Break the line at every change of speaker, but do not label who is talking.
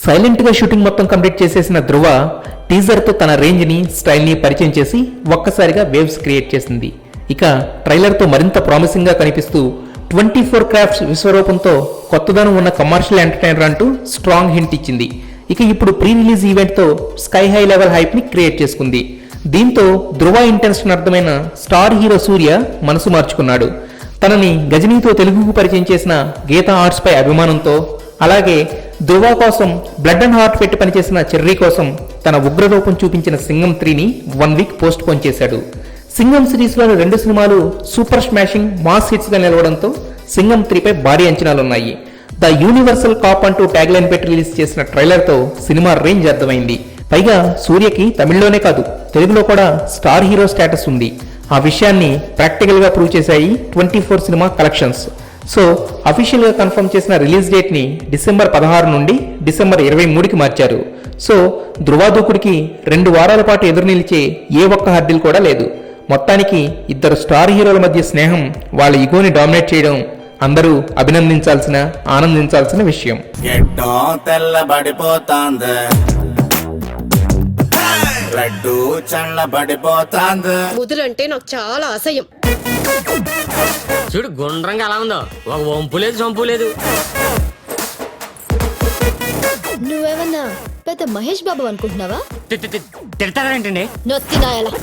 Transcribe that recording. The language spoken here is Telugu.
సైలెంట్ గా షూటింగ్ మొత్తం కంప్లీట్ చేసేసిన ధృవ టీజర్ తో తన రేంజ్ ని స్టైల్ ని పరిచయం చేసి ఒక్కసారిగా వేవ్స్ క్రియేట్ చేసింది. ఇక ట్రైలర్ తో మరింత ప్రామిసింగ్ గా కనిపిస్తూ 24 క్రాఫ్ట్స్ విశ్వరూపంతో కొత్తదనం ఉన్న కమర్షియల్ ఎంటర్టైనర్ అంటూ స్ట్రాంగ్ హింట్ ఇచ్చింది. ఇక ఇప్పుడు ప్రీ రిలీజ్ ఈవెంట్ తో స్కై హై లెవెల్ హైప్ ని క్రియేట్ చేసుకుంది. దీంతో ధృవ ఇంటెన్షన్ అర్థమైన స్టార్ హీరో సూర్య మనసు మార్చుకున్నాడు. తనని గజనీతో తెలుగుకు పరిచయం చేసిన గీతా ఆర్ట్స్ పై అభిమానంతో, అలాగే ధృవ కోసం బ్లడ్ అండ్ హార్ట్ పెట్టి పనిచేసిన చెర్రీ కోసం తన ఉగ్రరూపం చూపించిన సింగం 3ని 1 వీక్ పోస్ట్ పోన్ చేశాడు. సింగం సిరీస్ లోని 2 సినిమాలు సూపర్ స్మాషింగ్ మాస్ హిట్స్ గా నిలవడంతో సింగం 3 పై భారీ అంచనాలున్నాయి. ద యూనివర్సల్ కాప్ అంటూ ట్యాగ్ లైన్ పెట్టి రిలీజ్ చేసిన ట్రైలర్ తో సినిమా రేంజ్ అర్థమైంది. పైగా సూర్యకి తమిళ్లోనే కాదు తెలుగులో కూడా స్టార్ హీరో స్టేటస్ ఉంది. ఆ విషయాన్ని ప్రాక్టికల్ గా ప్రూవ్ చేశాయి 24 సినిమా కలెక్షన్స్. సో అఫీషియల్ గా కన్ఫర్మ్ చేసిన రిలీజ్ డేట్ ని డిసెంబర్ 16 నుండి డిసెంబర్ 23కి మార్చారు. సో ధృవ దూకుడికి 2 వారాల పాటు ఎదురు నిలిచే ఏ ఒక్క హర్డిల్ కూడా లేదు. మొత్తానికి ఇద్దరు స్టార్ హీరోల మధ్య స్నేహం వాళ్ళ ఇగోని డామినేట్ చేయడం అందరూ అభినందించాల్సిన, ఆనందించాల్సిన విషయం.
ముదురంటే నాకు చాలా అసహ్యం.
చూడు గుండ్రంగా అలా ఉందో, ఒక వంపు లేదు సొంపు లేదు.
నువ్వేమన్నా పెద్ద మహేష్ బాబు అనుకుంటున్నావా?
తిడతారేంటండి?
నొత్తినాయలా